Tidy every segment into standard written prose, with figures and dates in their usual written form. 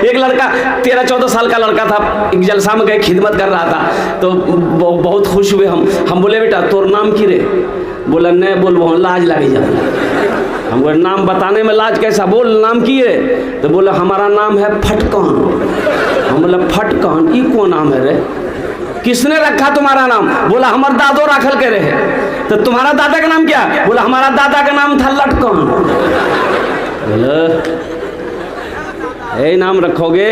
एक लड़का 13-14 साल का लड़का था, एक जलसा में गए, खिदमत कर रहा था, तो बहुत खुश हुए हम बोले बेटा तोर नाम की रे? बोला नहीं बोल लाज लगी जा। हम बोले नाम बताने में लाज कैसा, बोल नाम की है? तो बोला हमारा नाम है फटकान। हम बोला फटकान ई कौन नाम है रे? किसने रखा तुम्हारा नाम? बोला हमार दादो राखल के रहे। तो तुम्हारा दादा का नाम क्या? बोला हमारा दादा का नाम था लटकान। बोला यही नाम रखोगे?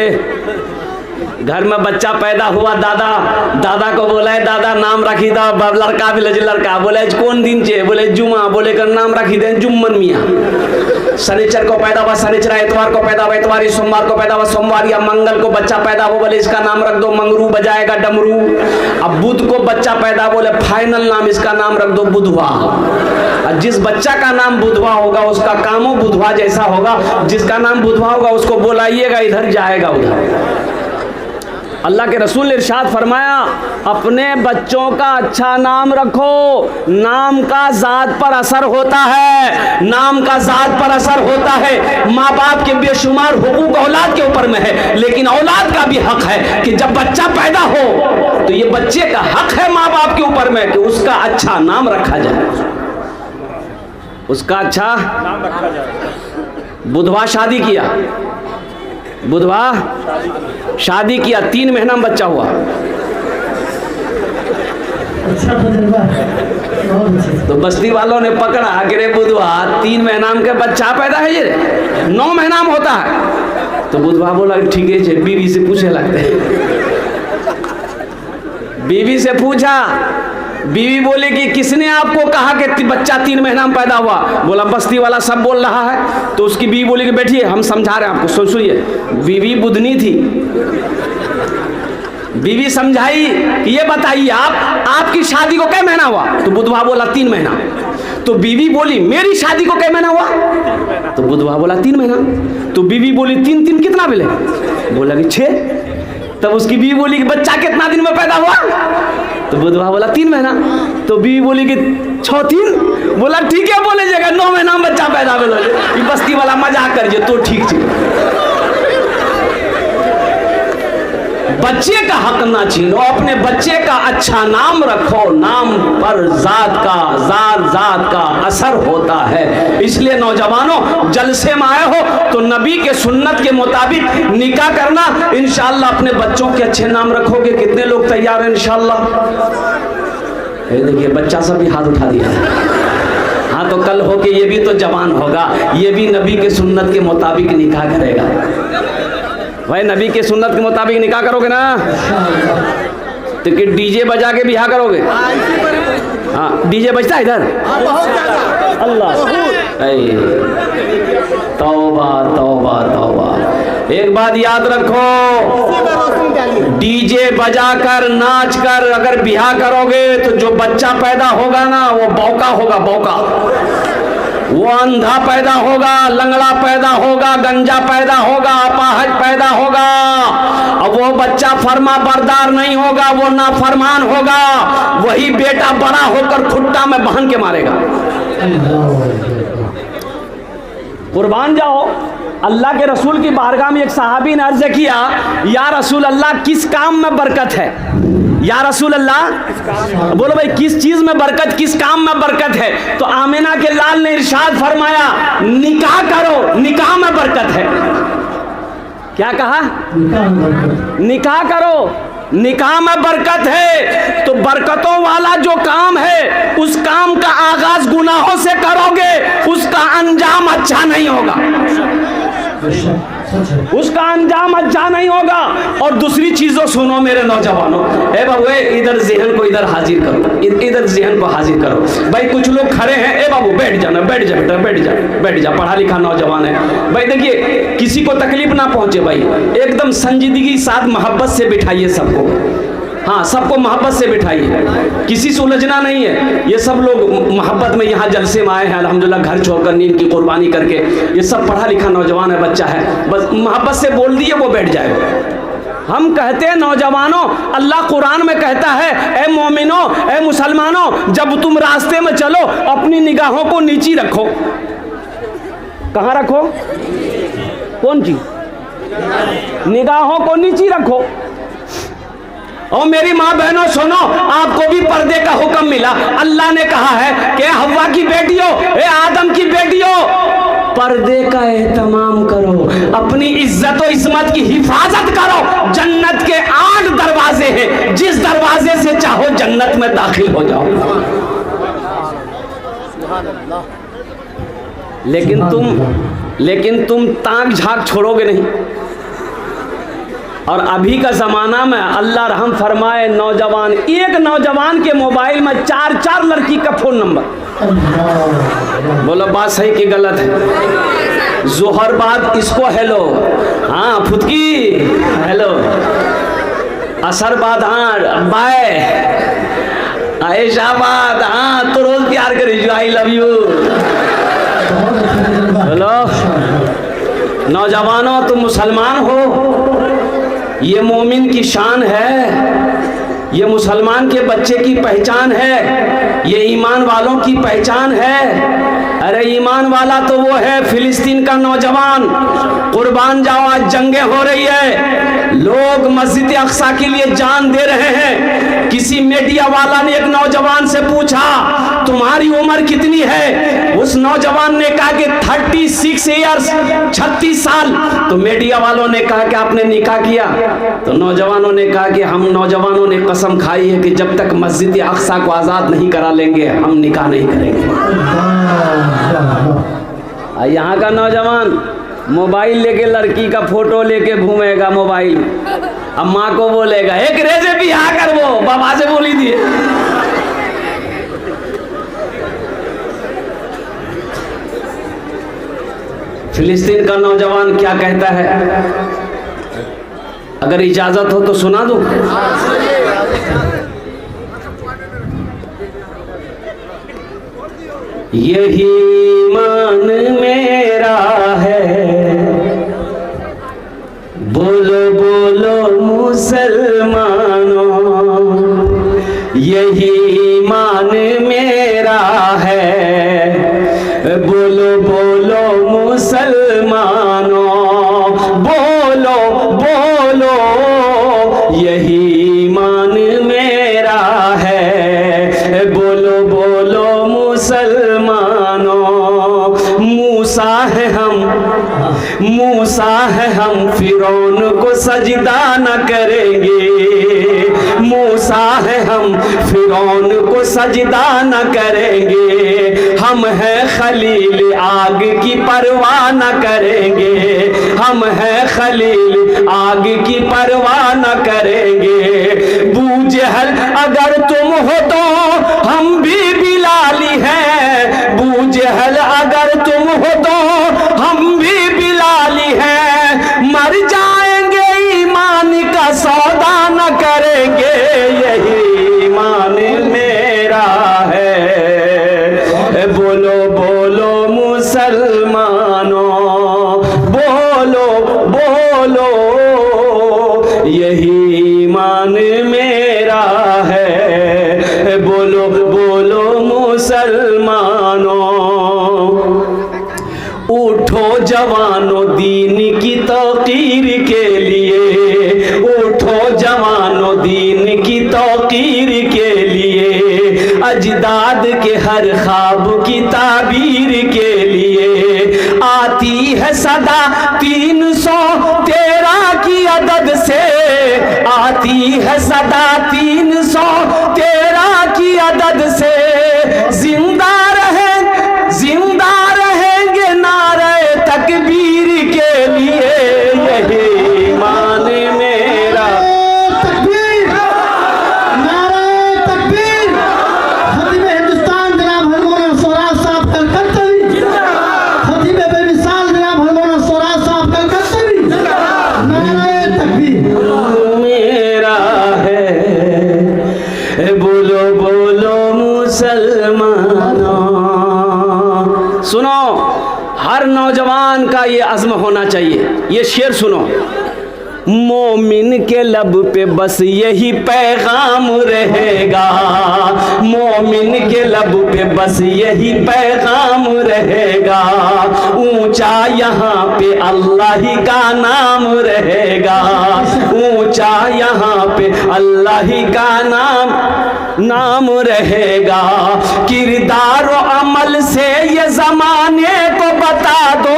घर में बच्चा पैदा हुआ, दादा को बोला है दादा नाम रखी दो, लड़का भी लड़का बोले कौन दिन चे? बोले जुमा। बोले कर नाम रखी दे जुम्मन मियाँ। शनिचर को पैदा हुआ शनिचर, एतवार को पैदा हुआ एतवारी, सोमवार को पैदा हुआ सोमवार, या मंगल को बच्चा पैदा हो बोले इसका नाम रख दो मंगरू, बजाएगा डमरू। अब बुध को बच्चा पैदा, बोले फाइनल नाम इसका नाम रख दो बुधवा। और जिस बच्चा का नाम बुधवा होगा उसका कामो बुधवा जैसा होगा, जिसका नाम बुधवा होगा उसको बोलाइएगा इधर जाएगा उधर। अल्लाह के रसूल ने इरशाद फरमाया अपने बच्चों का अच्छा नाम रखो, नाम का ज़ात पर असर होता है, नाम का ज़ात पर असर होता है। माँ बाप के बेशुमार हुकूक औलाद के ऊपर में है, लेकिन औलाद का भी हक है कि जब बच्चा पैदा हो तो ये बच्चे का हक है माँ बाप के ऊपर में कि उसका अच्छा नाम रखा जाए, उसका अच्छा नाम रखा जाए। बुधवा शादी किया, बुधवा शादी किया, 3 महीना में बच्चा हुआ। तो बस्ती वालों ने पकड़ा कि रे बुधवा 3 महीना में बच्चा पैदा है, ये 9 महीना में होता है। तो बुधवा बोला ठीक है, बीवी से पूछे लगते। बीवी से पूछा, बीवी बोले कि किसने आपको कहा कि बच्चा 3 महीना में पैदा हुआ? बोला बस्ती वाला सब बोल रहा है। तो उसकी बीवी बोली कि बैठिए हम समझा रहे हैं आपको, सुनिए। बीवी बुधनी थी, बीवी समझाई कि ये बताइए आपकी शादी को कै महीना हुआ? तो बुधवा बोला 3 महीना। तो बीवी बोली मेरी शादी को कै महीना हुआ? तो बुधवा बोला 3 महीना। तो बीवी बोली 3 कितना मिले? बोला कि 6। तब उसकी बीवी बोली कि बच्चा कितना दिन में पैदा हुआ? तो बुधवा बोला 3 महीना। तो बीवी बोली कि 6-3। बोला ठीक है बोले जगह 9 महीना में बच्चा पैदा बोलो। ये बस्ती वाला मजाक कर तो ठीक है। बच्चे का हक ना छीनो, अपने बच्चे का अच्छा नाम रखो, नाम पर जात का असर होता है। इसलिए नौजवानों जलसे में आए हो तो नबी के सुन्नत के मुताबिक निकाह करना, इंशाअल्लाह अपने बच्चों के अच्छे नाम रखोगे। कितने लोग तैयार हैं इंशाअल्लाह? ये देखिए बच्चा सब भी हाथ उठा दिया। हाँ तो कल हो के ये भी तो जवान होगा, ये भी नबी के सुन्नत के मुताबिक निकाह करेगा। भाई नबी के सुन्नत के मुताबिक निकाह करोगे ना? तो कि डीजे बजा के ब्याह करोगे? हाँ डीजे बजता है इधर? अल्लाह तौबा तौबा तौबा। एक बात याद रखो, डीजे बजा कर नाच कर अगर ब्याह करोगे तो जो बच्चा पैदा होगा ना वो बौका होगा, बौका। वो अंधा पैदा होगा, लंगड़ा पैदा होगा, गंजा पैदा होगा, अपाहज पैदा होगा। अब वो बच्चा फरमा बरदार नहीं होगा, वो नाफरमान होगा। वही बेटा बड़ा होकर खुट्टा में बांध के मारेगा। कुर्बान जाओ। अल्लाह के रसूल की बारगाह में एक सहाबी ने अर्ज किया, या रसूल अल्लाह किस काम में बरकत है? या रसूल अल्लाह, बोलो भाई किस चीज में बरकत, किस काम में बरकत है? तो आमिना के लाल ने इरशाद फरमाया निकाह करो, निकाह में बरकत है। क्या कहा? निकाह करो, निकाह में बरकत है। तो बरकतों वाला जो काम है उस काम का आगाज गुनाहों से करोगे, उसका अंजाम अच्छा नहीं होगा, उसका अंजाम अच्छा नहीं होगा। और दूसरी चीजों सुनो मेरे नौजवानों, ए बाबू इधर ज़हन को इधर हाजिर करो, इधर ज़हन को हाजिर करो। भाई कुछ लोग खड़े हैं, ए बाबू बैठ जाना, बैठ जा बेटा, बैठ जा, बैठ जा, पढ़ा लिखा नौजवान है। भाई देखिए किसी को तकलीफ ना पहुंचे भाई, एकदम संजीदगी साथ मोहब्बत से बिठाइए सबको। हाँ सबको मोहब्बत से बिठाइए, किसी से उलझना नहीं है। ये सब लोग मोहब्बत में यहाँ जलसे में आए हैं अल्हम्दुलिल्लाह, घर छोड़कर नींद की कुर्बानी करके। ये सब पढ़ा लिखा नौजवान है, बच्चा है, बस मोहब्बत से बोल दिए वो बैठ जाएगा। हम कहते हैं नौजवानों, अल्लाह कुरान में कहता है ए मोमिनो, ए मुसलमानों, जब तुम रास्ते में चलो अपनी निगाहों को नीची रखो। कहाँ रखो? कौन चीज? निगाहों को नीची रखो। और मेरी माँ बहनों सुनो, आपको भी पर्दे का हुक्म मिला। अल्लाह ने कहा है कि हव्वा की बेटियों, आदम की बेटियों, पर्दे का एहतमाम करो, अपनी इज्जत और इस्मत की हिफाजत करो। जन्नत के 8 दरवाजे हैं, जिस दरवाजे से चाहो जन्नत में दाखिल हो जाओ। लेकिन तुम ताक झाक छोड़ोगे नहीं। और अभी का ज़माना में अल्लाह रहम फरमाए, नौजवान, एक नौजवान के मोबाइल में 4 लड़की का फ़ोन नंबर। बोलो बात सही कि गलत है? जोहर बाद इसको हेलो, हाँ फुदकी हेलो, असर बाद हाँ बाय, आयशा बाद हाँ तो रोज प्यार करी आई लव यू। बोलो नौजवानों, तुम मुसलमान हो, ये मोमिन की शान है, ये मुसलमान के बच्चे की पहचान है, ये ईमान वालों की पहचान है। अरे ईमान वाला तो वो है फिलिस्तीन का नौजवान। कुर्बान जाओ, आज जंगें हो रही है, लोग मस्जिद अक्सा के लिए जान दे रहे हैं। किसी मीडिया वाला ने एक नौजवान से पूछा तुम्हारी उम्र कितनी है? उस नौजवान ने कहा कि 36 ईयर्स, 36 साल। तो मीडिया वालों ने कहा कि आपने निकाह किया? तो नौजवानों ने कहा कि हम नौजवानों ने कसम खाई है कि जब तक मस्जिद अक्सा को आज़ाद नहीं करा लेंगे हम निकाह नहीं करेंगे। यहाँ का नौजवान मोबाइल लेके लड़की का फोटो लेके घूमेगा मोबाइल, अब माँ को बोलेगा एक रेजे भी यहाँ कर, वो बाबा से बोली थी। फिलिस्तीन का नौजवान क्या कहता है? अगर इजाजत हो तो सुना दूं। यही ईमान मेरा है, बोलो बोलो मुसलमानों, यही ईमान मेरा है, बोलो बोलो मुसलमानों, बोलो बोलो यही ईमान मेरा है, बोलो बोलो मुसलमानों। मूसा है हम फिरौन को सजदा न करेंगे, मूसा है हम फिरौन को सजदा न करेंगे, हम हैं खलील आग की परवाह न करेंगे, हम हैं खलील आग की परवाह न करेंगे। बूजहल अगर तुम हो तो हम भी बिलाली हैं, बूजहल अगर तुम हो तो हम भी बिलाली हैं, मर जाएंगे ईमान का सौदा न करेंगे, यही ईमान मेरा है, बोलो बोलो मुसलमानों, बोलो बोलो यही ईमान मेरा है, बोलो बोलो मुसलमानों। उठो जवानों दीन की तौकीर के लिए, उठो जवानों दीन की तौकीर के लिए, अजदाद के हर ख्वाब की ताबीर के लिए। आती है सदा 313 की अदद से, आती है सदा 313 की अदद से, जिंदा रहेंगे नारे तकबीर के लिए, यही ईमान मेरा। तकबीर, नारे तकबीर। खतीब हिंदुस्तान जनाब हरमोना स्वराज साहब कलकत्ता भी, खतीब बेमिसाल जनाब हरमोना स्वराज साहब कलकत्ता भी, नारे तकबीर मेरा है, बोलो बोलो मुसलमानों। सुनो, हर नौजवान का ये अज़्म होना चाहिए। ये शेर सुनो, मोमिन के लब पे बस यही पैगाम रहेगा, मोमिन के लब पे बस यही पैगाम रहेगा, ऊंचा यहाँ पे अल्लाह ही का नाम रहेगा, ऊंचा यहाँ पे अल्लाह ही का नाम रहेगा। किरदार और अमल से ये जमाने को बता दो,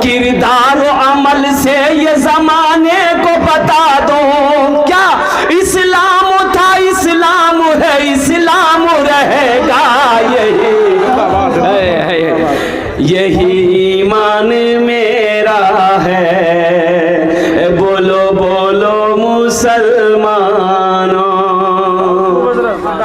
किरदार और अमल से ये जमाने को बता दो, क्या इस्लाम था इस्लाम है इस्लाम रहेगा, यही ईमान मेरा है, बोलो बोलो मुसलमानों।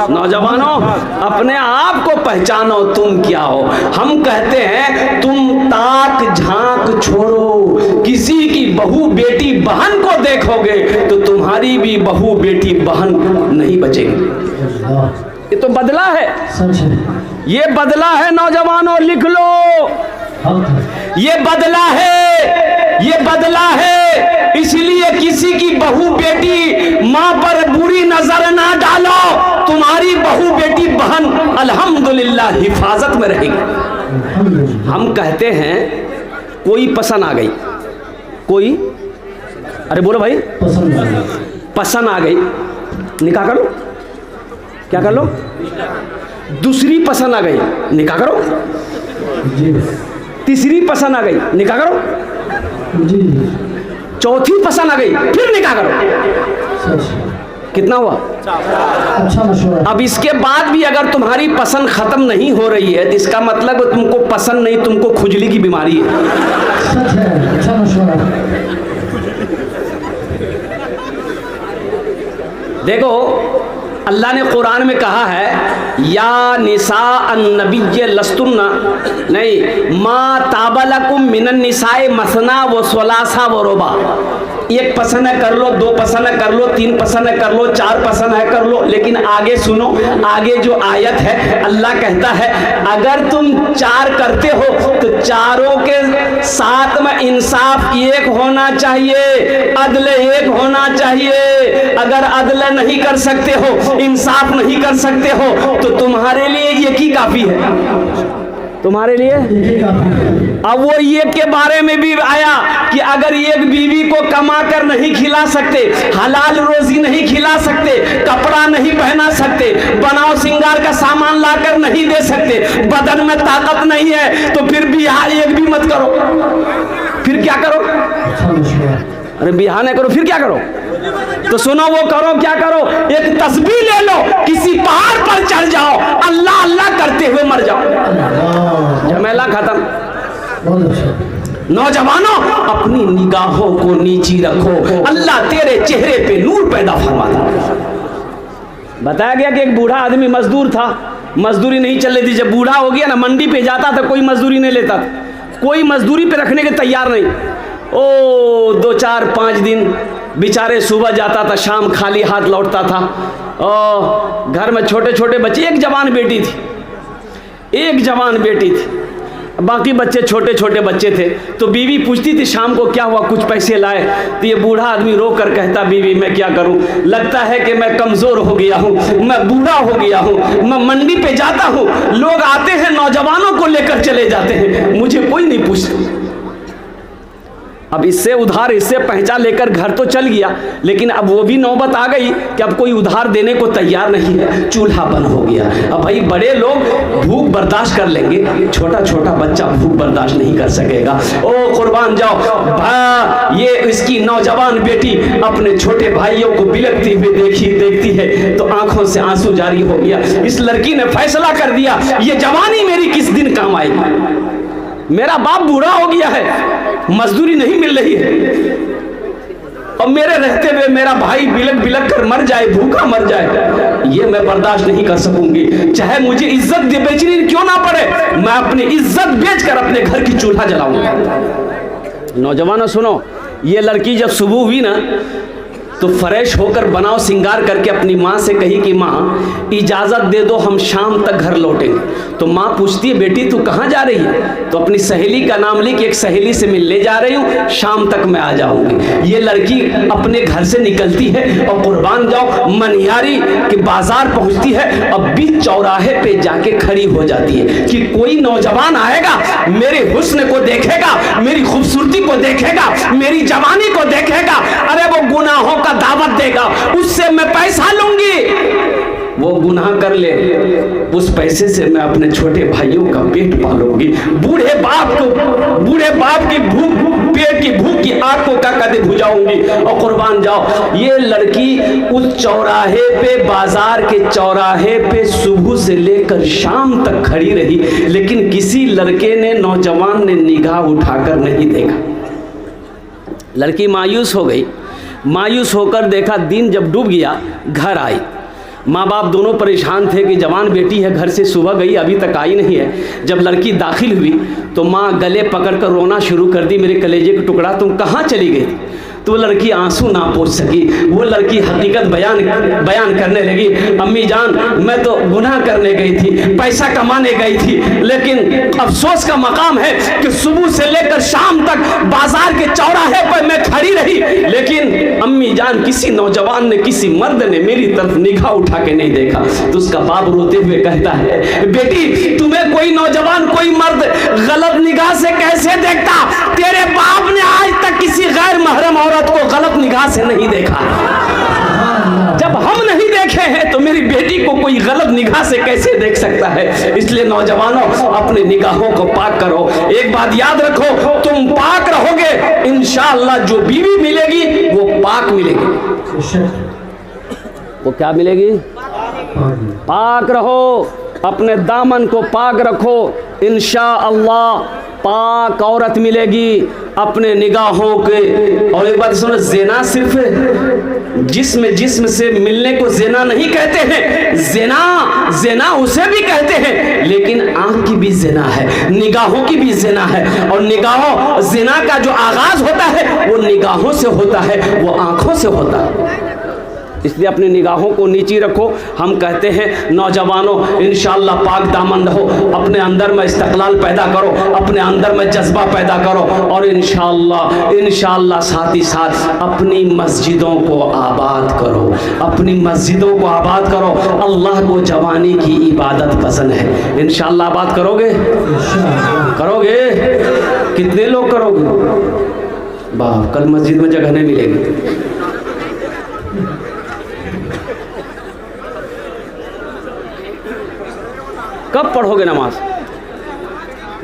नौजवानों, अपने आप को पहचानो तुम क्या हो। हम कहते हैं तुम ताक झांक छोड़ो, किसी की बहू बेटी बहन को देखोगे तो तुम्हारी भी बहू बेटी बहन नहीं बचेगी। ये तो बदला है, ये बदला है नौजवानों, लिख लो, ये बदला है, ये बदला है। इसलिए किसी की बहू बेटी माँ पर बुरी नजर ना डालो, तुम्हारी बहू बेटी बहन अल्हम्दुलिल्लाह हिफाजत में रहेगी। हम कहते हैं कोई पसंद आ गई, कोई, अरे बोलो भाई, पसंद आ गई, निकाह कर लो, क्या कर लो, दूसरी पसंद आ गई, निकाह करो, तीसरी पसंद आ गई, निकाह करो, चौथी पसंद आ गई, फिर निकाह करो। कितना हुआ? अच्छा मशवरा। अब इसके बाद भी अगर तुम्हारी पसंद खत्म नहीं हो रही है तो इसका मतलब तुमको पसंद नहीं, तुमको खुजली की बीमारी है। सच है, अच्छा मशवरा। देखो अल्लाह ने कुरान में कहा है या निसा अन्नबिय्य लस्तुन्ना, नहीं, मा ताबलकुम मिनन निसाए मसना व सुलासा व रुबा। एक पसंद है कर लो, दो पसंद है कर लो, तीन पसंद है कर लो, चार पसंद है कर लो। लेकिन आगे सुनो, आगे जो आयत है अल्लाह कहता है अगर तुम चार करते हो तो चारों के साथ में इंसाफ एक होना चाहिए, अदल एक होना चाहिए। अगर अदल नहीं कर सकते हो, इंसाफ नहीं कर सकते हो तो तुम्हारे लिए एक ही काफी है, तुम्हारे लिए। अब वो ये के बारे में भी आया कि अगर एक बीवी को कमा कर नहीं खिला सकते, हलाल रोजी नहीं खिला सकते, कपड़ा नहीं पहना सकते, बनाओ सिंगार का सामान लाकर नहीं दे सकते, बदन में ताकत नहीं है तो फिर बिहार एक भी मत करो। फिर क्या करो? अरे बिहार नहीं करो, फिर क्या करो? तो सुनो वो करो, क्या करो, एक तस्बीह ले लो, किसी पहाड़ पर चढ़ जाओ, अल्लाह अल्लाह करते हुए मर जाओ, झमेला खत्म। नौजवानों, अपनी निगाहों को नीची रखो, अल्लाह तेरे चेहरे पे नूर पैदा फरमाता। बताया गया कि एक बूढ़ा आदमी मजदूर था, मजदूरी नहीं चल रही थी। जब बूढ़ा हो गया ना, मंडी पे जाता था, कोई मजदूरी नहीं लेता था, कोई मजदूरी पे रखने के तैयार नहीं। ओ 2 4 5 दिन बेचारे, सुबह जाता था, शाम खाली हाथ लौटता था। और घर में छोटे छोटे बच्चे, एक जवान बेटी थी, एक जवान बेटी थी, बाकी बच्चे छोटे छोटे बच्चे थे। तो बीवी पूछती थी शाम को क्या हुआ, कुछ पैसे लाए? तो ये बूढ़ा आदमी रो कर कहता, बीवी मैं क्या करूं, लगता है कि मैं कमज़ोर हो गया हूं, मैं बूढ़ा हो गया हूं, मैं मंडी पे जाता हूं, लोग आते हैं नौजवानों को लेकर चले जाते हैं, मुझे कोई नहीं पूछता। अब इससे उधार, इससे पैसा लेकर घर तो चल गया, लेकिन अब वो भी नौबत आ गई कि अब कोई उधार देने को तैयार नहीं है, चूल्हा बंद हो गया। अब भाई बड़े लोग भूख बर्दाश्त कर लेंगे, छोटा छोटा बच्चा भूख बर्दाश्त नहीं कर सकेगा। ओ कुर्बान जाओ, ये इसकी नौजवान बेटी अपने छोटे भाइयों को बिलखती हुई देखती है तो आंखों से आंसू जारी हो गया। इस लड़की ने फैसला कर दिया, ये जवानी मेरी किस दिन काम आएगी, मेरा बाप बूढ़ा हो गया है, मजदूरी नहीं मिल रही है, और मेरे रहते हुए मेरा भाई बिलक बिलक कर मर जाए, भूखा मर जाए, ये मैं बर्दाश्त नहीं कर सकूंगी। चाहे मुझे इज्जत बेचनी क्यों ना पड़े, मैं अपनी इज्जत बेचकर अपने घर की चूल्हा जलाऊंगा। नौजवानों सुनो, ये लड़की जब सुबह हुई ना तो फ्रेश होकर बनाओ सिंगार करके अपनी माँ से कही कि माँ इजाज़त दे दो, हम शाम तक घर लौटेंगे। तो माँ पूछती है बेटी तू कहाँ जा रही है? तो अपनी सहेली का नाम ली कि एक सहेली से मिलने जा रही हूँ, शाम तक मैं आ जाऊंगी। ये लड़की अपने घर से निकलती है और कुर्बान जाओ मनिहारी के बाजार पहुंचती है। अब बीच चौराहे पे जाके खड़ी हो जाती है कि कोई नौजवान आएगा, मेरे हुस्न को देखेगा, मेरी खूबसूरती को देखेगा, मेरी जवानी को देखेगा, अरे वो गुनाहों का दावत देगा, उससे मैं पैसा लूंगी। वो गुनाह कर ले, उस पैसे से मैं अपने छोटे भाइयों का पेट पालूंगी। बूढ़े बाप की भूख, पेट की भूख की आंखों का कदे बुझाऊंगी। और कुर्बान जाओ ये लड़की उस चौराहे पे, बाजार के चौराहे पे सुबह से लेकर शाम तक खड़ी रही, लेकिन किसी लड़के ने, नौजवान ने निगाह उठाकर नहीं देखा। लड़की मायूस हो गई। मायूस होकर देखा, दिन जब डूब गया घर आई। माँ बाप दोनों परेशान थे कि जवान बेटी है, घर से सुबह गई अभी तक आई नहीं है। जब लड़की दाखिल हुई तो माँ गले पकड़कर रोना शुरू कर दी, मेरे कलेजे का टुकड़ा तुम कहाँ चली गई? तो वो लड़की आंसू ना पोंछ सकी। वो लड़की हकीकत बयान करने लगी, अम्मी जान मैं तो गुनाह करने गई थी, पैसा कमाने गई थी, लेकिन अफसोस का मकाम है कि सुबह से लेकर शाम तक बाजार के चौराहे पर मैं खड़ी रही, लेकिन अम्मी जान किसी नौजवान ने, किसी मर्द ने मेरी तरफ निगाह उठा के नहीं देखा। तो उसका बाप रोते हुए कहता है, बेटी तुम्हें कोई नौजवान, कोई मर्द गलत निगाह से कैसे देखता? तेरे बाप ने आज तक किसी गैर महरम औरत को गलत निगाह से नहीं देखा। जब हम नहीं देखे हैं तो मेरी बेटी को कोई गलत निगाह से कैसे देख सकता है? इसलिए नौजवानों अपने निगाहों को पाक करो। एक बात याद रखो, तुम पाक रहोगे इंशाअल्लाह जो बीवी मिलेगी वो पाक मिलेगी। वो क्या मिलेगी? पाक रहो, अपने दामन को पाक रखो, इंशाअल्लाह पाक औरत मिलेगी अपने निगाहों के। और एक बात सुनो, ज़िना सिर्फ जिस्म से मिलने को ज़िना नहीं कहते हैं, ज़िना उसे भी कहते हैं, लेकिन आंख की भी ज़िना है, निगाहों की भी ज़िना है। और निगाहों, ज़िना का जो आगाज होता है वो निगाहों से होता है, वो आंखों से होता है। इसलिए अपनी निगाहों को नीची रखो। हम कहते हैं नौजवानों इंशाअल्लाह पाक दामन रहो, अपने अंदर में इस्तक़लाल पैदा करो, अपने अंदर में जज्बा पैदा करो, और इंशाअल्लाह साथ ही साथ अपनी मस्जिदों को आबाद करो, अपनी मस्जिदों को आबाद करो। अल्लाह को जवानी की इबादत पसंद है। इंशाअल्लाह आबाद करोगे? करोगे? कितने लोग करोगे? बाप, कल मस्जिद में जगह नहीं मिलेगी। कब पढ़ोगे नमाज?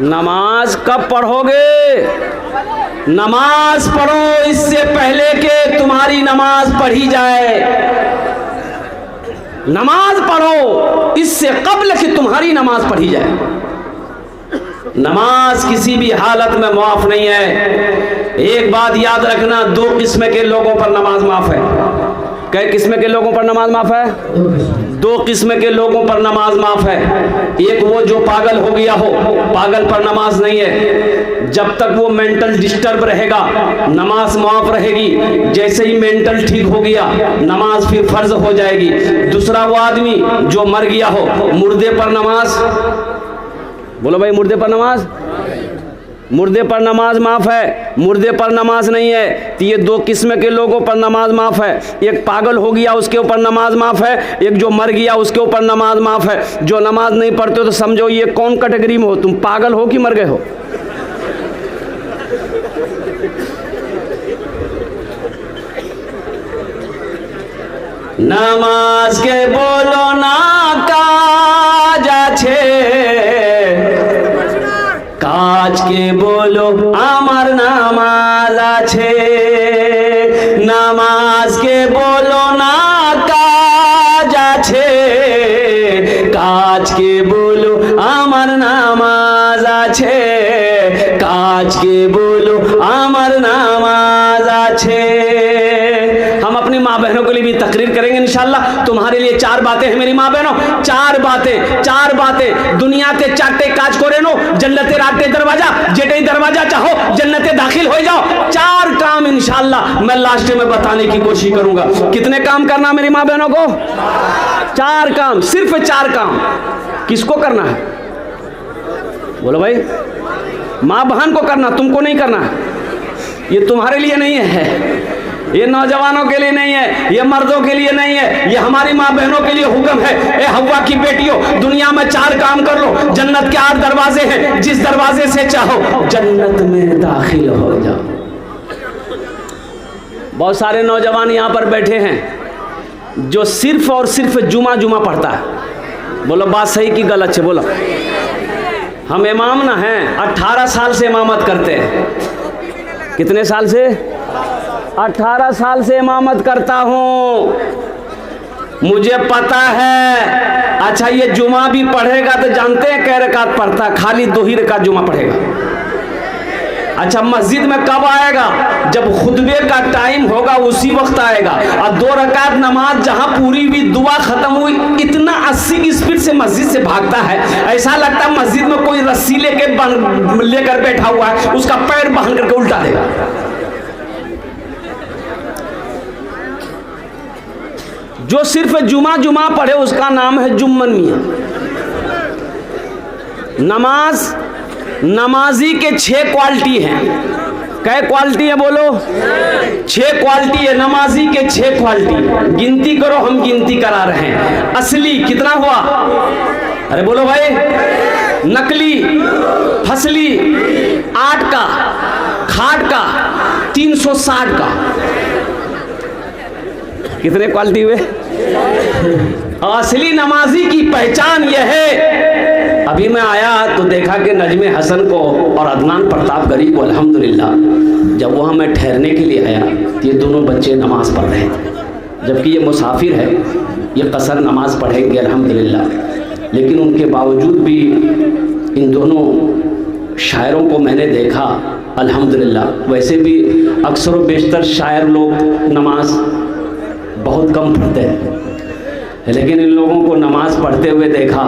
नमाज कब पढ़ोगे? नमाज पढ़ो इससे पहले कि तुम्हारी नमाज पढ़ी जाए। नमाज पढ़ो इससे कब्ल कि तुम्हारी नमाज पढ़ी जाए। नमाज किसी भी हालत में माफ नहीं है। एक बात याद रखना, दो किस्म के लोगों पर नमाज माफ है। कई किस्म के लोगों पर नमाज माफ है? दो किस्म के लोगों पर नमाज माफ है। एक वो जो पागल हो गया हो, पागल पर नमाज नहीं है। जब तक वो मेंटल डिस्टर्ब रहेगा नमाज माफ रहेगी, जैसे ही मेंटल ठीक हो गया नमाज फिर फर्ज हो जाएगी। दूसरा वो आदमी जो मर गया हो, मुर्दे पर नमाज, बोलो भाई मुर्दे पर नमाज, मुर्दे पर नमाज माफ है, मुर्दे पर नमाज नहीं है। तो ये दो किस्म के लोगों पर नमाज माफ है। एक पागल हो गया उसके ऊपर नमाज माफ है, एक जो मर गया उसके ऊपर नमाज माफ है। जो नमाज नहीं पढ़ते हो तो समझो ये कौन कैटेगरी में हो, तुम पागल हो कि मर गए हो? नमाज के बोलो ना काज काज के बोलो आमार नामाज आछे। नामाज के बोलो ना काज आछे, काज के बोलो आमार नामाज आछे, काज के बोलो आमार नामाज आछे। हम अपनी माँ बहनों के लिए भी तकरीर करेंगे इंशाल्लाह। तुम्हारे लिए 4 बातें हैं मेरी माँ बहनों, 4 बातें दुनिया ते चाटे काज को रेनो, जन्नते राटे दरवाजा, जेटे दरवाजा चाहो जन्नते दाखिल हो जाओ। 4 काम इंशाल्लाह मैं लास्ट में बताने की कोशिश करूंगा। कितने काम करना मेरी माँ बहनों को? 4 काम, सिर्फ 4 काम। किसको करना है? बोलो भाई। माँ बहन को करना, तुमको नहीं करना। ये तुम्हारे लिए नहीं है, ये नौजवानों के लिए नहीं है, ये मर्दों के लिए नहीं है, ये हमारी माँ बहनों के लिए हुक्म है। ए हव्वा की बेटियों, दुनिया में 4 काम कर लो। जन्नत के 8 दरवाजे हैं, जिस दरवाजे से चाहो जन्नत में दाखिल हो जाओ। बहुत सारे नौजवान यहाँ पर बैठे हैं जो सिर्फ और सिर्फ जुमा पढ़ता है। बोलो बात सही कि गलत है? बोलो। हम इमाम ना हैं, 18 साल से इमामत करते हैं। कितने साल से? 18 साल से इमामत करता हूँ, मुझे पता है। अच्छा ये जुमा भी पढ़ेगा तो जानते हैं कै रकात पढ़ता? खाली 2 ही रकात जुमा पढ़ेगा। अच्छा मस्जिद में कब आएगा? जब खुतबे का टाइम होगा उसी वक्त आएगा। और 2 रकात नमाज जहां पूरी हुई, दुआ खत्म हुई, इतना 80 की स्पीड से मस्जिद से भागता है, ऐसा लगता है मस्जिद में कोई रस्सी लेकर बैठा हुआ है, उसका पैर बांध करके उल्टा देगा। जो सिर्फ जुमा पढ़े उसका नाम है जुम्मन मियाँ। नमाजी के 6 क्वालिटी हैं। कै क्वालिटी है बोलो? 6 क्वालिटी है नमाजी के। 6 क्वालिटी गिनती करो, हम गिनती करा रहे हैं। असली कितना हुआ? अरे बोलो भाई। नकली, फसली, 8 का, खाट का, 360 का। कितने क्वालिटी हुए? असली नमाजी की पहचान यह है। अभी मैं आया तो देखा कि नजमे हसन को और अदनान प्रताप गरीब को अल्हम्दुलिल्लाह, जब वहाँ मैं ठहरने के लिए आया तो ये दोनों बच्चे नमाज पढ़ रहे थे, जबकि ये मुसाफिर है, ये कसर नमाज पढ़ेंगे अल्हम्दुलिल्लाह। लेकिन उनके बावजूद भी इन दोनों शायरों को मैंने देखा अल्हम्दुलिल्लाह। वैसे भी अक्सर व बेशतर शायर लोग नमाज बहुत कम पढ़ते हैं, लेकिन इन लोगों को नमाज पढ़ते हुए देखा,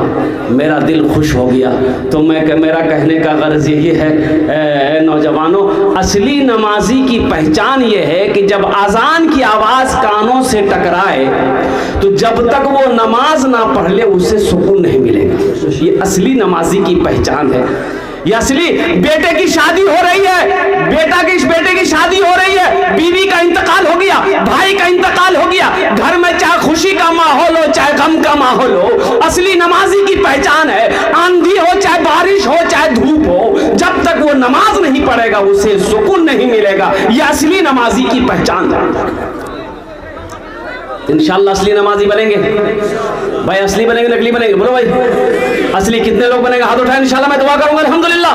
मेरा दिल खुश हो गया। तो मेरा कहने का गर्ज यही है नौजवानों, असली नमाजी की पहचान ये है कि जब अजान की आवाज़ कानों से टकराए तो जब तक वो नमाज ना पढ़ ले उसे सुकून नहीं मिलेगा। ये असली नमाजी की पहचान है। ये असली बेटे की शादी हो रही है, बेटे की शादी हो रही है, बीवी का इंतकाल हो गया, भाई का इंतकाल हो गया, घर में चाहे खुशी का माहौल हो चाहे गम का माहौल हो, असली नमाजी की पहचान है। आंधी हो चाहे बारिश हो चाहे धूप हो, जब तक वो नमाज नहीं पढ़ेगा उसे सुकून नहीं मिलेगा। ये असली नमाजी की पहचान है। इंशाअल्लाह असली नमाजी बनेंगे भाई। असली बनेंगे नकली बनेंगे? बोलो भाई। असली कितने लोग बनेंगे? हाथ उठाए, इंशाअल्लाह मैं दुआ करूंगा अल्हम्दुलिल्लाह।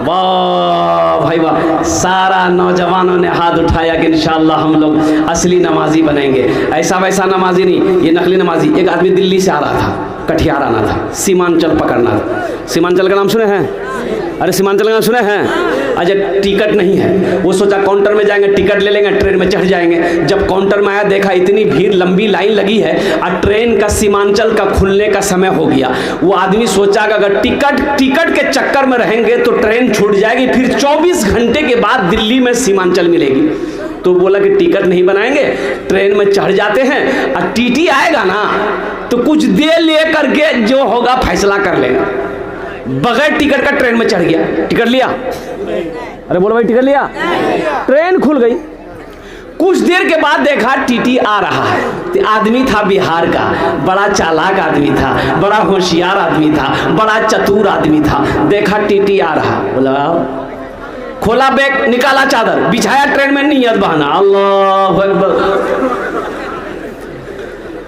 वाह भाई वाह, सारा नौजवानों ने हाथ उठाया कि इंशाअल्लाह हम लोग असली नमाजी बनेंगे। ऐसा वैसा नमाजी नहीं, ये नकली नमाजी। एक आदमी दिल्ली से आ रहा था, कटिहार आना था, सीमांचल पकड़ना था। सीमांचल का नाम सुने हैं? अरे सीमांचल का नाम सुने हैं? अच्छा टिकट नहीं है, वो सोचा काउंटर में जाएंगे, टिकट ले लेंगे, ट्रेन में चढ़ जाएंगे। जब काउंटर में आया देखा इतनी भीड़, लंबी लाइन लगी है और ट्रेन का सीमांचल का खुलने का समय हो गया। वो आदमी सोचा कि अगर टिकट के चक्कर में रहेंगे तो ट्रेन छूट जाएगी, फिर 24 घंटे के बाद दिल्ली में सीमांचल मिलेगी। तो बोला कि टिकट नहीं बनाएंगे, ट्रेन में चढ़ जाते हैं और टीटी आएगा ना तो कुछ देर ले करके जो होगा फैसला कर लेगा। बगैर टिकट का ट्रेन में चढ़ गया। टिकट लिया? अरे बोलो भाई, टिकट लिया? ट्रेन खुल गई। कुछ देर के बाद देखा टीटी आ रहा है। तो आदमी था बिहार का, बड़ा चालाक आदमी था, बड़ा होशियार आदमी था, बड़ा चतुर आदमी था। देखा टीटी आ रहा, बोला खोला बैग, निकाला चादर, बिछाया ट्रेन में, नियत बहाना अल्लाह अकबर।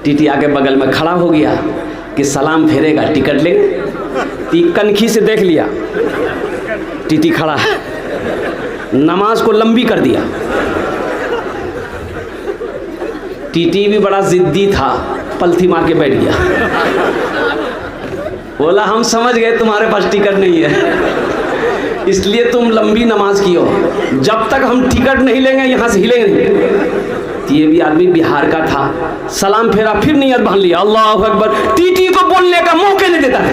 टीटी आके बगल में खड़ा हो गया कि सलाम फेरेगा, टिकट ले। कनखी से देख लिया, टीटी खड़ा है, नमाज को लंबी कर दिया। टीटी भी बड़ा जिद्दी था, पलथी मार के बैठ गया। बोला हम समझ गए तुम्हारे पास टिकट नहीं है, इसलिए तुम लंबी नमाज की हो। जब तक हम टिकट नहीं लेंगे यहाँ से हिलेंगे नहीं। तो ये भी आदमी बिहार का था, सलाम फेरा फिर नियत बांध लिया, अल्लाह अकबर। टीटी को बोलने का मौका नहीं देता था,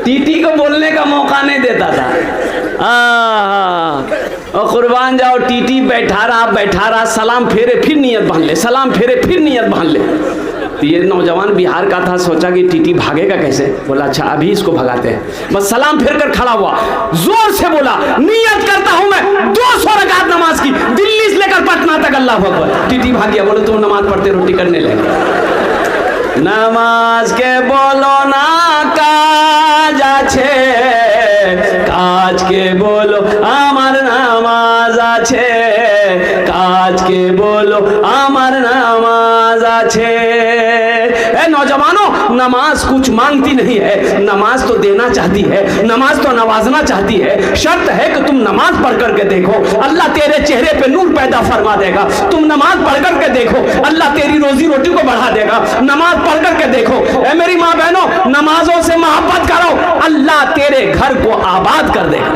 टीटी को बोलने का मौका नहीं देता था। और कुर्बान जाओ, टीटी बैठा रहा, सलाम फेरे फिर नियत बांध ले, सलाम फेरे फिर नियत बांध ले। तो ये नौजवान बिहार का था, सोचा कि टीटी भागेगा कैसे, बोला अच्छा अभी इसको भगाते हैं। बस सलाम फेर कर खड़ा हुआ, जोर से बोला नियत करता हूं मैं 200 रकात नमाज की, दिल्ली से लेकर पटना तक, अल्लाह अकबर। टीटी भाग गया, बोले तुम नमाज पढ़ते रोटी करने लगे। नमाज के बोलो ना काज आछे, काज के बोलो आमार नामाज आछे, काज के बोलो आमार नामाज आछे। नौजवानों, नमाज कुछ मांगती नहीं है, नमाज तो देना चाहती है, नमाज तो नवाजना चाहती है। शर्त है कि तुम नमाज पढ़ करके देखो, अल्लाह तेरे चेहरे पे नूर पैदा फरमा देगा। तुम नमाज पढ़ करके देखो, अल्लाह तेरी रोजी रोटी को बढ़ा देगा। नमाज पढ़ करके देखो। ए मेरी माँ बहनों, नमाजों से मोहब्बत करो, अल्लाह तेरे घर को आबाद कर देगा।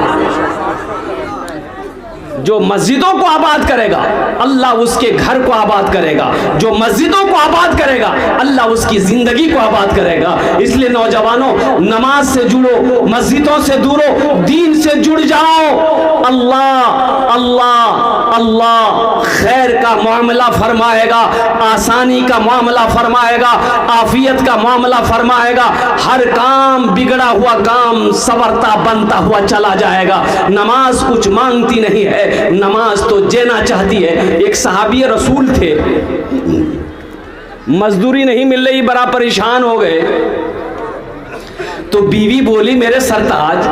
जो मस्जिदों को आबाद करेगा, अल्लाह उसके घर को आबाद करेगा। जो मस्जिदों को आबाद करेगा, अल्लाह उसकी जिंदगी को आबाद करेगा। इसलिए नौजवानों, नमाज से जुड़ो, मस्जिदों से दूरो, दीन से जुड़ जाओ। अल्लाह अल्लाह अल्लाह खैर का मामला फरमाएगा, आसानी का मामला फरमाएगा, आफियत का मामला फरमाएगा। हर काम, बिगड़ा हुआ काम संवरता बनता हुआ चला जाएगा। नमाज कुछ मांगती नहीं है, नमाज तो देना चाहती है। एक सहाबी रसूल थे, मजदूरी नहीं मिल रही, बड़ा परेशान हो गए। तो बीवी बोली मेरे सरताज,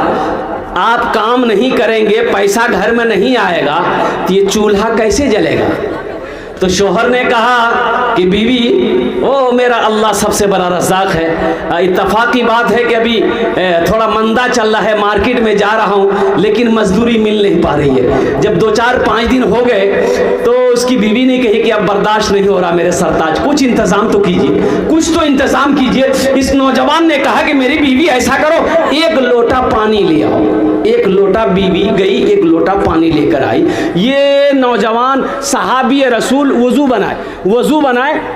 आप काम नहीं करेंगे, पैसा घर में नहीं आएगा, तो ये चूल्हा कैसे जलेगा। तो शोहर ने कहा कि बीवी, ओ मेरा अल्लाह सबसे बड़ा रज़ाक है। इत्तफाक की बात है कि अभी थोड़ा मंदा चल रहा है, मार्केट में जा रहा हूँ, लेकिन मजदूरी मिल नहीं पा रही है। जब 2-4-5 दिन हो गए तो उसकी बीवी ने कही कि अब बर्दाश्त नहीं हो रहा मेरे सरताज, कुछ इंतज़ाम तो कीजिए, कुछ तो इंतज़ाम कीजिए। इस नौजवान ने कहा कि मेरी बीवी ऐसा करो, 1 लोटा पानी ले आओ। 1 लोटा, बीवी गई 1 लोटा पानी लेकर आई। ये नौजवान सहाबी रसूल वजू बनाए,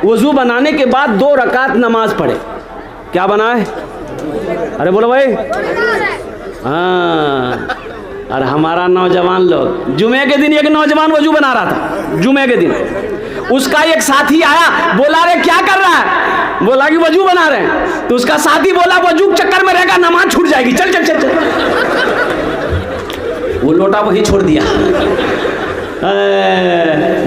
वजू बनाने के बाद 2 रकात नमाज पढ़े। क्या बनाए? अरे बोलो भाई। हाँ, और हमारा नौजवान लोग, जुमे के दिन एक नौजवान वजू बना रहा था, जुमे के दिन उसका एक साथी आया, बोला रे क्या कर रहा है, बोला कि वजू बना रहे हैं। तो उसका साथी बोला वजू चक्कर में रहेगा, नमाज छूट जाएगी, चल चल चल चल। वो लोटा वही छोड़ दिया,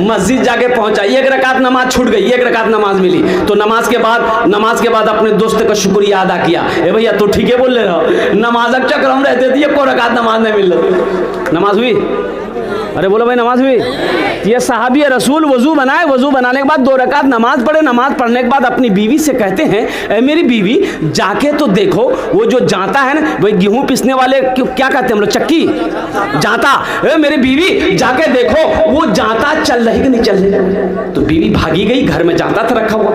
मस्जिद जाके पहुंचा, 1 रकात नमाज छूट गई, 1 रकात नमाज मिली। तो नमाज के बाद अपने दोस्त का शुक्रिया अदा किया। ए भैया तो ठीक है बोल रहे हो, नमाज चक्कर हम रहते थे, 1 रकात नमाज नहीं मिल रही। नमाज हुई? अरे बोलो भाई, नमाज हुई? ये सहाबी रसूल वजू बनाए, वजू बनाने के बाद 2 रकात नमाज पढ़े। नमाज पढ़ने के बाद अपनी बीवी से कहते हैं, ए मेरी बीवी जाके तो देखो, वो जो जाता है ना, वही गेहूं पिसने वाले क्या कहते हैं हम लोग, चक्की, जाता। ए मेरी बीवी जाके देखो वो जाता चल रही कि नहीं चल रही। तो बीवी भागी गई, घर में जाता था रखा हुआ,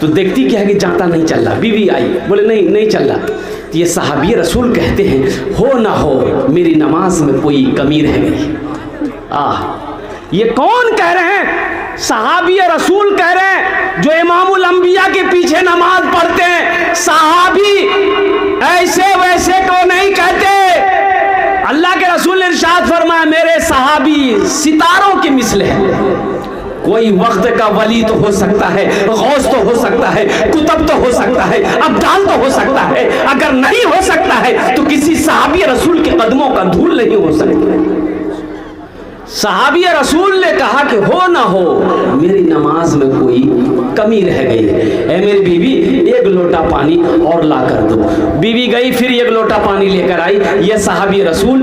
तो देखती क्या है कि जाता नहीं चल रहा। बीवी आई, बोले नहीं चल रहा। तो ये सहाबी रसूल कहते हैं, हो ना हो मेरी नमाज में कोई कमी रह गई। ये कौन कह रहे हैं? सहाबी रसूल कह रहे हैं, जो इमामुल अंबिया के पीछे नमाज पढ़ते हैं। सहाबी ऐसे वैसे को नहीं कहते। अल्लाह के रसूल ने इरशाद फरमाया, मेरे सहाबी सितारों के मिसले हैं। कोई वक्त का वली तो हो सकता है, गौस तो हो सकता है, कुतब तो हो सकता है, अब्दाल तो हो सकता है, अगर नहीं हो सकता है तो किसी सहाबी रसूल के कदमों का धूल नहीं हो सकता। सहाबी रसूल ने कहा कि हो ना हो मेरी नमाज में कोई कमी रह गई है, ऐ मेरी बीवी 1 लोटा पानी और ला कर दो। बीवी गई, फिर 1 लोटा पानी लेकर आई। ये सहाबी रसूल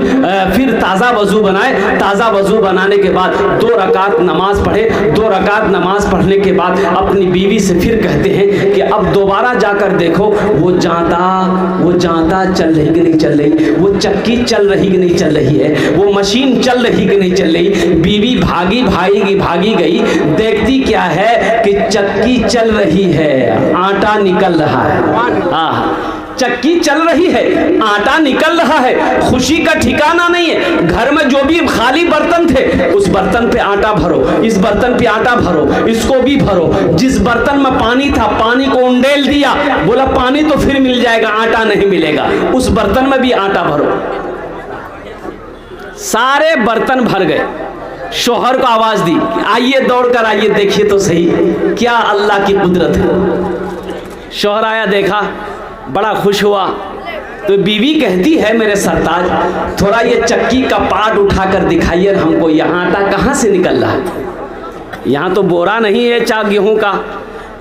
फिर ताज़ा वजू बनाए। ताज़ा वजू बनाने के बाद 2 रकात नमाज पढ़े। 2 रकात नमाज पढ़ने के बाद अपनी बीवी से फिर कहते हैं कि अब दोबारा जाकर देखो वो जाता चल रही कि नहीं चल रही, वो चक्की चल रही कि नहीं चल रही है, वो मशीन चल रही कि नहीं चल रही। बीवी भागी गई, देखती क्या है कि चक्की चल रही है, आटा निकल रहा है। चक्की चल रही है, आटा निकल रहा है, खुशी का ठिकाना नहीं है। घर में जो भी खाली बर्तन थे उस बर्तन पे आटा भरो, इस बर्तन पे आटा भरो, इसको भी भरो। जिस बर्तन में पानी था पानी को उंडेल दिया, बोला पानी तो फिर मिल जाएगा, आटा नहीं मिलेगा, उस बर्तन में भी आटा भरो। सारे बर्तन भर गए। शौहर को आवाज दी, आइए दौड़कर आइए, देखिए तो सही क्या अल्लाह की कुदरत है। शौहर आया, देखा, बड़ा खुश हुआ। तो बीवी कहती है, मेरे सरताज थोड़ा ये चक्की का पार्ट उठाकर दिखाइए हमको, यहाँ आटा कहाँ से निकल रहा है? यहाँ तो बोरा नहीं है चा गेहूं का,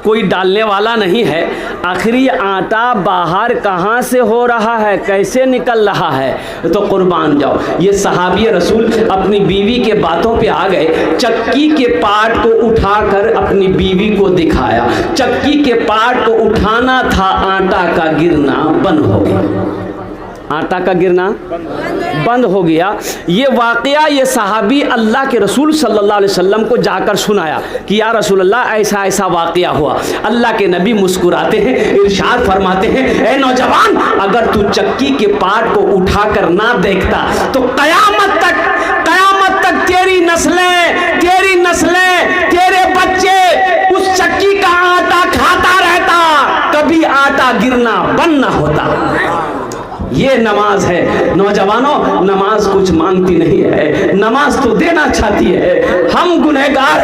कोई डालने वाला नहीं है, आखिर ये आटा बाहर कहाँ से हो रहा है, कैसे निकल रहा है? तो कुर्बान जाओ, ये सहाबी रसूल अपनी बीवी के बातों पे आ गए। चक्की के पार्ट को उठाकर अपनी बीवी को दिखाया, चक्की के पार्ट को उठाना था, आटा का गिरना बंद हो गया। आटा का गिरना बंद हो गया। ये वाक़या ये सहाबी अल्लाह के रसूल सल्लल्लाहु अलैहि वसल्लम को जाकर सुनाया कि या रसूल अल्लाह ऐसा ऐसा वाक़या हुआ। अल्लाह के नबी मुस्कुराते हैं, इरशाद फरमाते हैं, ए नौजवान, अगर तू चक्की के पार्ट को उठाकर ना देखता तो कयामत तक तेरी नस्लें तेरे बच्चे उस चक्की का आटा खाता रहता, कभी आटा गिरना बंद ना होता। ये नमाज है नौजवानों, नमाज कुछ मांगती नहीं है, नमाज तो देना चाहती है। हम गुनहगार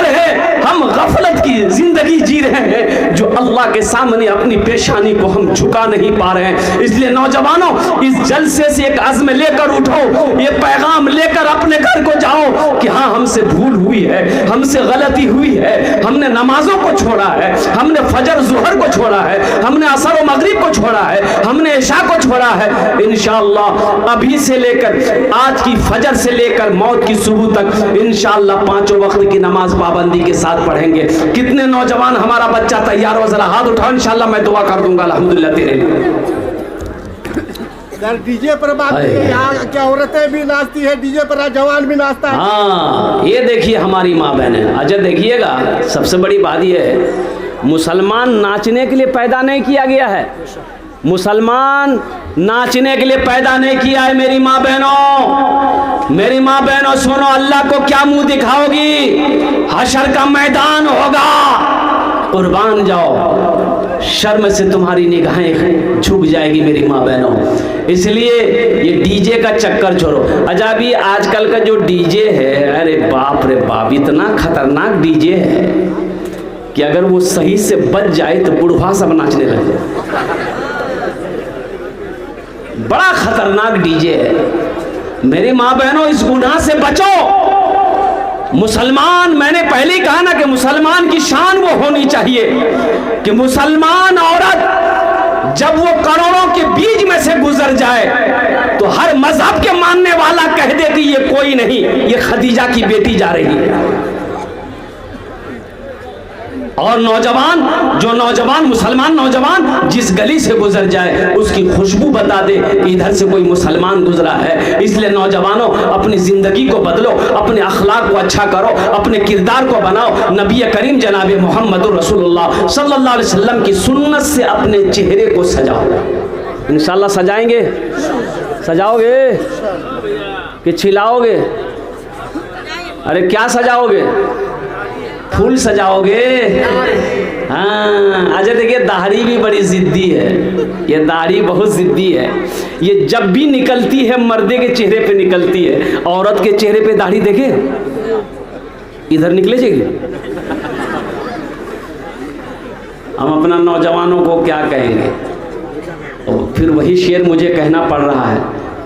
हैं, हम गफलत की जिंदगी जी रहे हैं, जो अल्लाह के सामने अपनी पेशानी को हम झुका नहीं पा रहे हैं। इसलिए नौजवानों, इस जलसे से एक अज़्म लेकर उठो, ये पैगाम लेकर अपने घर को जाओ कि हाँ, हमसे भूल हुई है, हमसे गलती हुई है, हमने नमाजों को छोड़ा है, हमने फजर जुहर को छोड़ा है, हमने असर व मगरिब को छोड़ा है, हमने इशा को छोड़ा है। इंशाअल्लाह अभी से लेकर आज की फजर से लेकर मौत की सुबह तक इंशाअल्लाह 5 वक्त की नमाज पाबंदी के साथ पढ़ेंगे। कितने नौजवान, हमारा बच्चा तैयार हो, जरा हाथ उठाओ, इंशाअल्लाह मैं दुआ कर दूंगा अल्हम्दुलिल्लाह तेरे लिए। डीजे पर बात यहाँ क्या औरतें भी नाचती है, डीजे पर जवान भी नाचता है। हाँ, ये देखिए हमारी माँ बहनें, अच्छा देखिएगा, सबसे बड़ी बात ये है, मुसलमान नाचने के लिए पैदा नहीं किया गया है, मुसलमान नाचने के लिए पैदा नहीं किया है। मेरी माँ बहनों सुनो, अल्लाह को क्या मुंह दिखाओगी? हशर का मैदान होगा, कुर्बान जाओ, शर्म से तुम्हारी निगाहें झुक जाएगी मेरी माँ बहनों। इसलिए ये डीजे का चक्कर छोड़ो। अच्छा भी आजकल का जो डीजे है, अरे बाप रे बाप, इतना खतरनाक डीजे है कि अगर वो सही से बच जाए तो बुढ़वा सब नाचने लगे। बड़ा खतरनाक डीजे है। मेरी माँ बहनों, इस गुनाह से बचो। मुसलमान, मैंने पहले ही कहा ना कि मुसलमान की शान वो होनी चाहिए कि मुसलमान औरत जब वो करोड़ों के बीच में से गुजर जाए तो हर मजहब के मानने वाला कह दे कि ये कोई नहीं, ये खदीजा की बेटी जा रही है। और नौजवान, जो नौजवान मुसलमान नौजवान जिस गली से गुजर जाए उसकी खुशबू बता दे कि इधर से कोई मुसलमान गुजरा है। इसलिए नौजवानों, अपनी ज़िंदगी को बदलो, अपने अखलाक को अच्छा करो, अपने किरदार को बनाओ, नबी करीम जनाब मोहम्मद रसूलुल्लाह सल्लल्लाहु अलैहि वसल्लम की सुन्नत से अपने चेहरे को सजाओ। इंशाअल्लाह सजाएंगे? सजाओगे कि छिलाओगे? अरे क्या सजाओगे? फूल सजाओगे? हाँ। अच्छा देखिए, दाढ़ी भी बड़ी जिद्दी है, ये दाढ़ी बहुत जिद्दी है। ये जब भी निकलती है मर्दे के चेहरे पे निकलती है, औरत के चेहरे पे दाढ़ी देखे इधर निकले जाएगी। हम अपना नौजवानों को क्या कहेंगे? और फिर वही शेर मुझे कहना पड़ रहा है,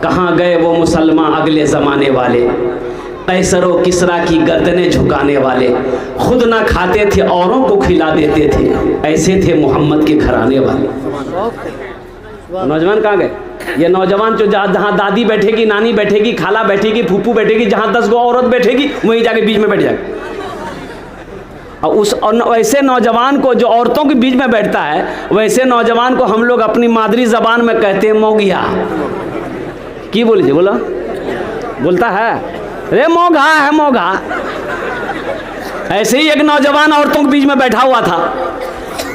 कहाँ गए वो मुसलमान अगले ज़माने वाले, कैसरो किसरा की गर्दनें झुकाने वाले, खुद ना खाते थे औरों को खिला देते थे, ऐसे थे मोहम्मद के घराने वाले। नौजवान कहाँ गए? ये नौजवान जो जहाँ दादी बैठेगी, नानी बैठेगी, खाला बैठेगी, फूफू बैठेगी, जहाँ 10 गो औरत बैठेगी वहीं जाके बीच में बैठ जाएगा। और वैसे नौजवान को जो औरतों के बीच में बैठता है, वैसे नौजवान को हम लोग अपनी मादरी जबान में कहते हैं मौगिया। की बोलीजिए? बोला बोलता है, रे मोघा है मोघा। ऐसे ही एक नौजवान औरतों के बीच में बैठा हुआ था,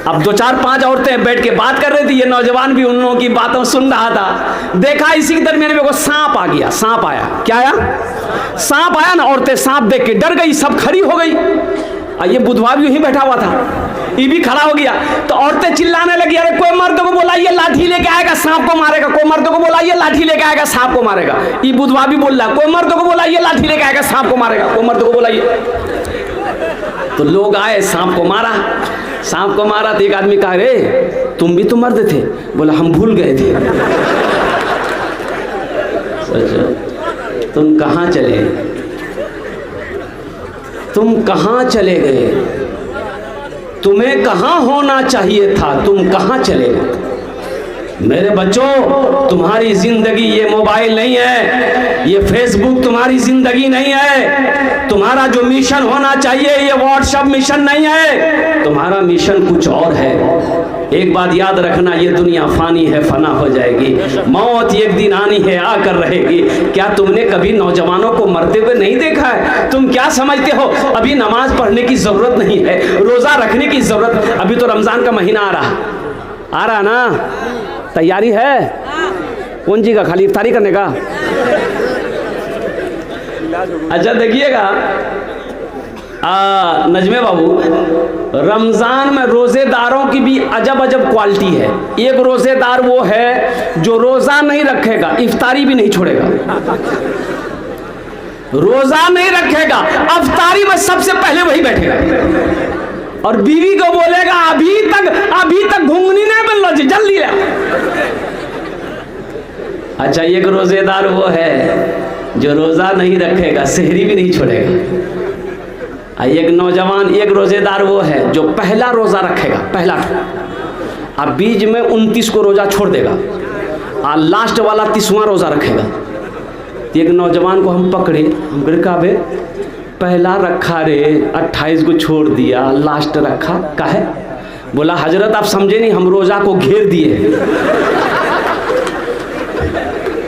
अब 2-4-5 औरतें बैठ के बात कर रही थी, ये नौजवान भी उन लोगों की बातों सुन रहा था। देखा इसी के दरमियान में वो सांप आ गया, सांप आया। क्या आया? सांप आया ना। औरतें सांप देख के डर गई, सब खड़ी हो गई। ये बुधवा भी यहीं बैठा हुआ था, ये भी खड़ा हो गया। तो औरतें चिल्लाने लगी, अरे कोई मर्द को बुलाइए, लाठी लेके आएगा, सांप को मारेगा। कोई मर्द को बुलाइए, लाठी लेके आएगा, सांप को मारेगा। ये बुधवा भी बोल रहा, कोई मर्द को बुलाइए, लाठी लेके आएगा, सांप को मारेगा। कोई मर्द को बुलाइए। तो लोग आए, सांप को मारा। सांप को मारा तो एक आदमी कहा, रे तुम भी तो मर्द थे। बोला हम भूल गए थे। तुम कहाँ चले, तुम कहाँ चले गए? तुम्हें कहाँ होना चाहिए था, तुम कहाँ चले गए? मेरे बच्चों, तुम्हारी जिंदगी ये मोबाइल नहीं है, ये फेसबुक तुम्हारी जिंदगी नहीं है। तुम्हारा जो मिशन होना चाहिए ये व्हाट्सएप मिशन नहीं है, तुम्हारा मिशन कुछ और है। एक बात याद रखना, ये दुनिया फानी है, फना हो जाएगी। मौत एक दिन आनी है, आकर रहेगी। क्या तुमने कभी नौजवानों को मरते हुए नहीं देखा है? तुम क्या समझते हो अभी नमाज पढ़ने की जरूरत नहीं है, रोजा रखने की जरूरत? अभी तो रमजान का महीना आ रहा ना? तैयारी है कौन जी का? खाली इफ्तारी करने का? अच्छा देखिएगा नजमे बाबू, रमजान में रोजेदारों की भी अजब अजब क्वालिटी है। एक रोजेदार वो है जो रोजा नहीं रखेगा, इफ्तारी भी नहीं छोड़ेगा। रोजा नहीं रखेगा, इफ्तारी में सबसे पहले वही बैठेगा और बीवी को बोलेगा अभी तक घुंघनी नहीं बन लो जी, जल्दी ले। अच्छा, एक रोजेदार वो है जो रोजा नहीं रखेगा, सेहरी भी नहीं छोड़ेगा। एक नौजवान, एक रोजेदार वो है जो पहला रोजा रखेगा, पहला, अब बीच में 29 को रोजा छोड़ देगा और लास्ट वाला 30वां रोजा रखेगा। एक नौजवान को हम पकड़े, हम कहा बे पहला रखा रे, 28 को छोड़ दिया, लास्ट रखा काहे? बोला हजरत आप समझे नहीं, हम रोजा को घेर दिए।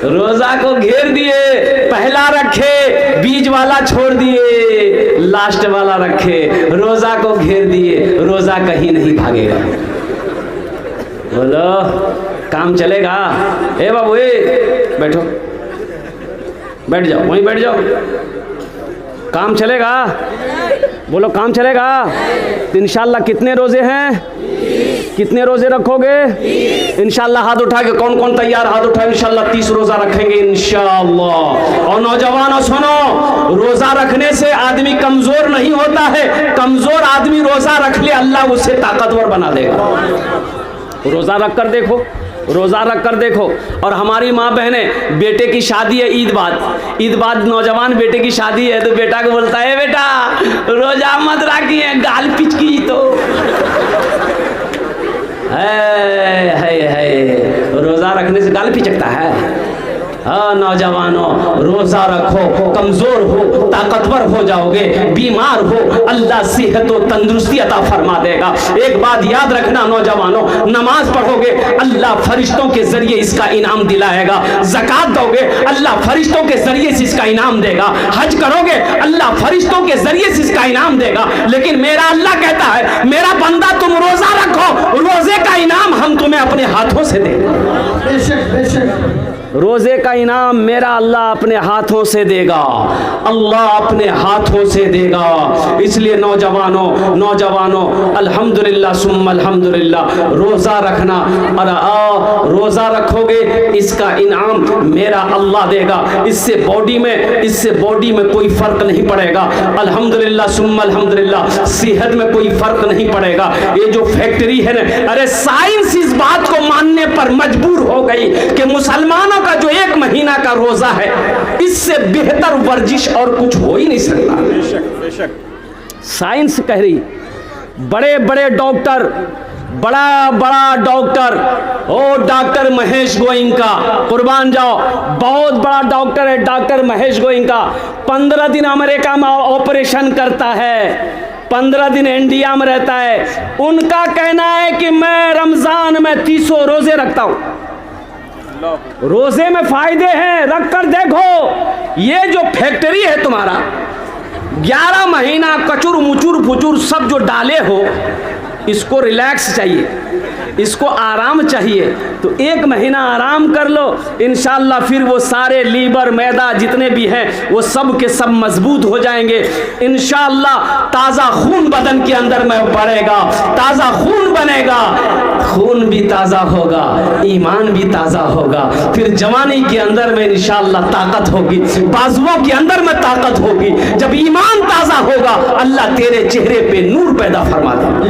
रोजा को घेर दिए, पहला रखे, बीच वाला छोड़ दिए, लास्ट वाला रखे, रोजा को घेर दिए। रोजा कहीं नहीं भागेगा। बोलो काम चलेगा? ए बाबू ए बैठो, बैठ जाओ, वहीं बैठ जाओ। काम चलेगा? बोलो काम चलेगा? तो इंशाल्लाह कितने रोजे हैं? कितने रोजे रखोगे? इंशाल्लाह हाथ उठा के कौन कौन तैयार? हाथ उठा। इंशाल्लाह 30 रोजा रखेंगे इंशाल्लाह। और नौजवानों सुनो, रोजा रखने से आदमी कमजोर नहीं होता है। कमजोर आदमी रोजा रख ले, अल्लाह उसे ताकतवर बना देगा। रोजा रख कर देखो, रोजा रख कर देखो। और हमारी माँ बहने, बेटे की शादी है, ईद बाद नौजवान बेटे की शादी है तो बेटा को बोलता है बेटा रोजा मत रखिए, गाल पिचकी तो है। रोजा रखने से गाल पिचकता है? हाँ नौजवानों, रोजा रखो, कमजोर हो ताकतवर हो जाओगे, बीमार हो अल्लाह सेहत और तंदुरुस्ती अता फरमा देगा। एक बात याद रखना नौजवानों, नमाज पढ़ोगे अल्लाह फरिश्तों के जरिए इसका इनाम दिलाएगा। ज़कात दोगे अल्लाह फरिश्तों के जरिए से इसका इनाम देगा। हज करोगे अल्लाह फरिश्तों के जरिए से इसका इनाम देगा। लेकिन मेरा अल्लाह कहता है मेरा बंदा तुम रोजा रखो, रोजे का इनाम हम तुम्हें अपने हाथों से देंगे। बेशक बेशक रोजे का इनाम मेरा अल्लाह अपने हाथों से देगा, अल्लाह अपने हाथों से देगा। इसलिए नौजवानों अल्हम्दुलिल्लाह सुम्मा अल्हम्दुलिल्लाह, रोजा रखना। और रोजा रखोगे इसका इनाम मेरा अल्लाह देगा। इससे बॉडी में कोई फर्क नहीं पड़ेगा। अल्हम्दुलिल्लाह सुम्मा अल्हम्दुलिल्लाह, सेहत में कोई फर्क नहीं पड़ेगा। ये जो फैक्ट्री है ना, अरे साइंस इस बात को मानने पर मजबूर हो गई कि मुसलमानों का जो 1 महीना का रोजा है, इससे बेहतर वर्जिश और कुछ हो ही नहीं सकता। बेशक साइंस कह रही, बड़े बड़े डॉक्टर, बड़ा डॉक्टर, ओ डॉक्टर महेश गोइंका, कुर्बान जाओ, बहुत बड़ा डॉक्टर है डॉक्टर महेश गोइंका। 15 दिन अमेरिका में ऑपरेशन करता है, 15 दिन इंडिया में रहता है। उनका कहना है कि मैं रमजान में 30 रोजे रखता हूं। रोजे में फायदे हैं, रख कर देखो। ये जो फैक्ट्री है तुम्हारा, 11 महीना कचुर मुचुर फुचुर सब जो डाले हो, इसको रिलैक्स चाहिए, इसको आराम चाहिए। तो 1 महीना आराम कर लो, इंशाअल्लाह फिर वो सारे लीवर मैदा जितने भी हैं वो सब के सब मजबूत हो जाएंगे इंशाअल्लाह। ताज़ा खून बदन के अंदर में बढ़ेगा, ताज़ा खून बनेगा, खून भी ताज़ा होगा, ईमान भी ताज़ा होगा। फिर जवानी के अंदर में इंशाअल्लाह ताकत होगी, बाजुओं के अंदर में ताकत होगी। जब ईमान ताज़ा होगा अल्लाह तेरे चेहरे पे नूर पैदा फरमा देगा।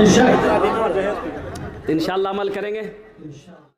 इंशाअल्लाह अमल करेंगे।